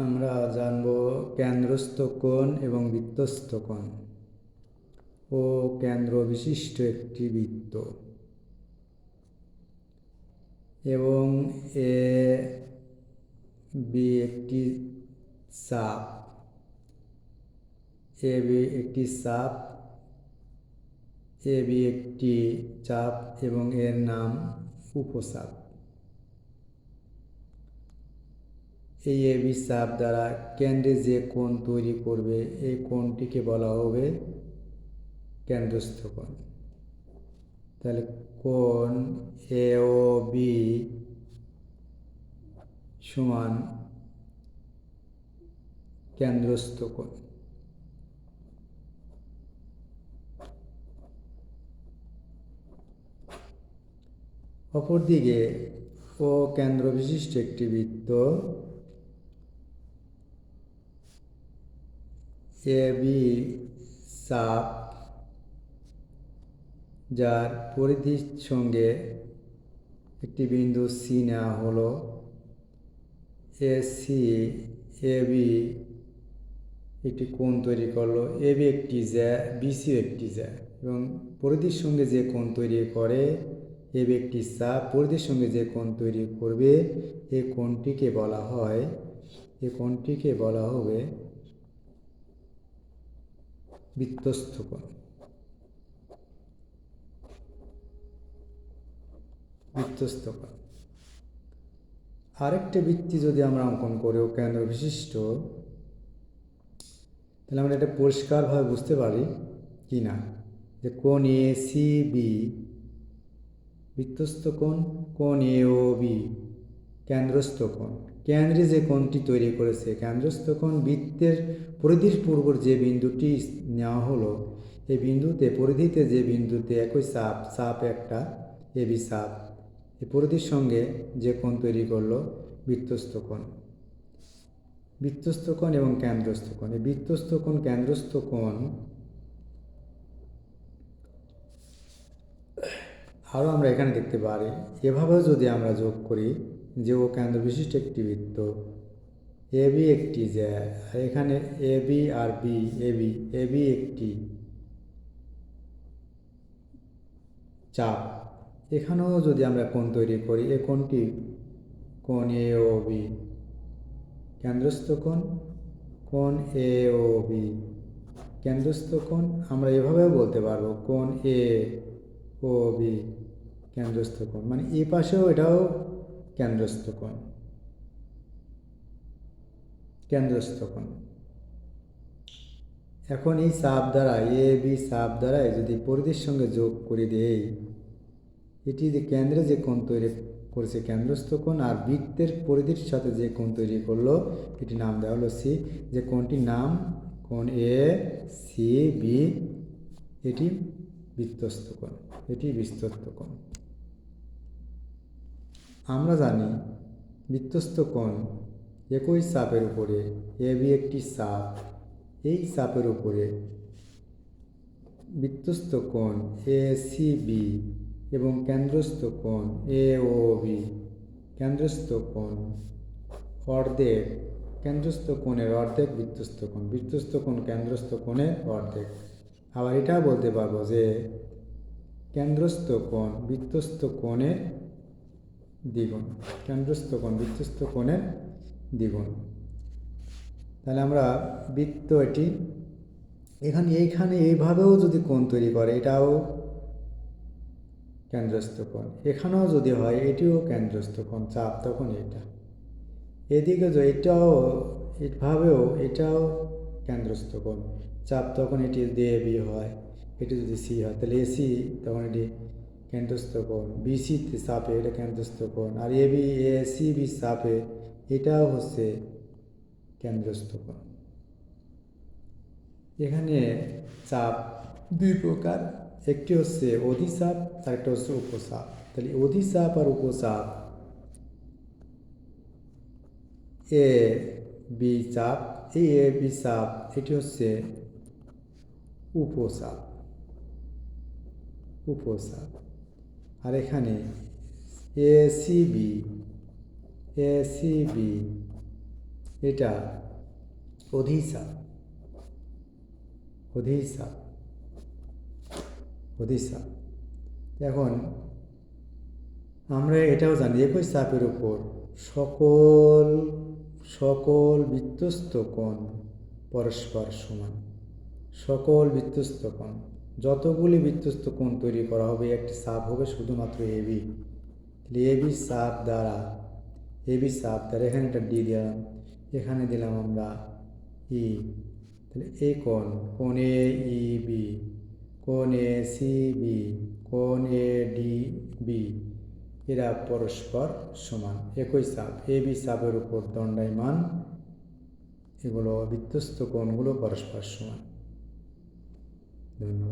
আমরা জানব কেন্দ্রস্থ কোণ এবং বৃত্তস্থ কোণ ও কেন্দ্র বিশিষ্ট একটি বৃত্ত এবং এ বি একটি চাপ, এ বি একটি চাপ, এ বি একটি চাপ এবং এর নাম উপচাপ। এই এ বি চাপ দ্বারা কেন্দ্রে যে কোণ তৈরি করবে এই কোণটিকে বলা হবে কেন্দ্রস্থ কোণ। তাহলে কোণ এ ও বি সমান কেন্দ্রস্থ কোণ। অপরদিকে ও কেন্দ্র বিশিষ্ট একটি বৃত্ত এ বি চাপ যার পরিধির সঙ্গে একটি বিন্দু সি নেওয়া হলো, এ সি এ বি একটি কোণ তৈরি করলো, এ বি একটি জ্যা, বিসি একটি জ্যা এবং পরিধির সঙ্গে যে কোণ তৈরি করে এ বি একটি চাপ, পরিধির সঙ্গে যে কোণ তৈরি করবে এই কোণটিকে বলা হয়, এই কোণটিকে বলা হবে বৃত্তস্থ কোণ। বৃত্তস্থ কোণ। আরেকটি বৃত্তি যদি আমরা অঙ্কন করি ও কেন্দ্র বিশিষ্ট, তাহলে আমরা এটা পরিষ্কারভাবে বুঝতে পারি কি না যে কোণ এ সি বি বৃত্তস্থ কোণ, কোণ এ ও বি কেন্দ্রস্থ কোণ। কেন্দ্রে যে কোণটি তৈরি করেছে কেন্দ্রস্থ কোণ। বৃত্তের পরিধির পূর্বর যে বিন্দুটি নেওয়া হলো এই বিন্দুতে পরিধিতে যে বিন্দুতে একই চাপ, চাপ একটা এ বি চাপ, এই পরিধির সঙ্গে যে কোণ তৈরি করলো বৃত্তস্থ কোণ। বৃত্তস্থ কোণ এবং কেন্দ্রস্থ কোণ। এই বৃত্তস্থ কোণ কেন্দ্রস্থ কোণ আরও আমরা এখানে দেখতে পারি। এভাবেও যদি আমরা যোগ করি যে ও কেন্দ্র বিশিষ্ট একটি বৃত্ত, এ বি একটি জ্যা, এখানে A B R B, A B একটি চাপ, এখানেও যদি আমরা কোণ তৈরি করি এই কোণটি কোণ এ ও বি কেন্দ্রস্থ কোণ, কোণ এ ও বি কেন্দ্রস্থ কোণ। আমরা এভাবেও বলতে পারবো কোণ এ ও বি কেন্দ্রস্থ কোণ, মানে এই পাশেও এটাও কেন্দ্রস্থ কোণ। কেন্দ্রস্থ কোণ। এখন এই চাপ দ্বারা এ বি চাপ দ্বারা যদি পরিধির সঙ্গে যোগ করে দেই, এটি যে কেন্দ্রে যে কোণ তৈরি করেছে কেন্দ্রস্থ কোণ, আর বৃত্তের পরিধির সাথে যে কোণ তৈরি করলো এটি নাম দেওয়া হলো সি, যে কোণটির নাম কোণ এ সি বি, এটি বৃত্তস্থ কোণ, এটি বৃত্তস্থ কোণ। আমরা জানি বৃত্তস্থ কোণ একই চাপের উপরে, এ বি একটি চাপ, এই চাপের উপরে বৃত্তস্থ কোণ এ সি বি এবং কেন্দ্রস্থ কোণ এ ও বি কেন্দ্রস্থ কোণ অর্ধেক, কেন্দ্রস্থ কোণের অর্ধেক বৃত্তস্থ কোণ, বৃত্তস্থ কোণ কেন্দ্রস্থ কোণের অর্ধেক। আবার এটাও বলতে পারবো যে কেন্দ্রস্থ কোণ বৃত্তস্থ কোণের দ্বিগুণ, কেন্দ্রস্থ কোণ বৃত্তস্থ কোণের দ্বিগুণ। তাহলে আমরা বৃত্ত এটি এইখানে এইভাবেও যদি কোণ তৈরি করে এটাও কেন্দ্রস্থ কোণ, এখানেও যদি হয় এটিও কেন্দ্রস্থ কোণ, চাপ তখন এটা, এদিকে যে এটাও এভাবেও এটাও কেন্দ্রস্থ কোণ, চাপ তখন এটি যদি এ বি হয়, এটি যদি সি হয় তাহলে এসি তখন এটি কেন্দ্রস্থ কোণ, বিসিতে চাপে এটা কেন্দ্রস্থ কোণ, আর A B A C B চাপে এটাও হচ্ছে কেন্দ্রস্থ কোণ। এখানে চাপ দুই প্রকার, একটি হচ্ছে অধিচাপ আর একটা হচ্ছে উপচাপ। তাহলে অধিচাপ আর উপচাপ, এ বি চাপ, এই এ বি চাপ এটি হচ্ছে উপচাপ, উপচাপ। আর এখানে A C B, A C B এটা অধিচাপ, অধিচাপ, অধিচাপ। এখন আমরা এটাও জানি একই চাপের উপর সকল সকল বৃত্তস্থ কোণ পরস্পর সমান। সকল বৃত্তস্থ কোণ, যতগুলি বৃত্তস্থ কোণ তৈরি করা হবে একটি চাপ হবে শুধুমাত্র এবি। এবি চাপ দ্বারা এখানে একটা ডি দিলাম, এখানে দিলাম আমরা ই, তাহলে এই কোণ এ ই বি, কোণ এ সি বি, কোণ এ ডি বি, এরা পরস্পর সমান। একই চাপ এবি চাপের উপর দণ্ডায়মান এগুলো বৃত্তস্থ কোণগুলো পরস্পর সমান। ধন্যবাদ।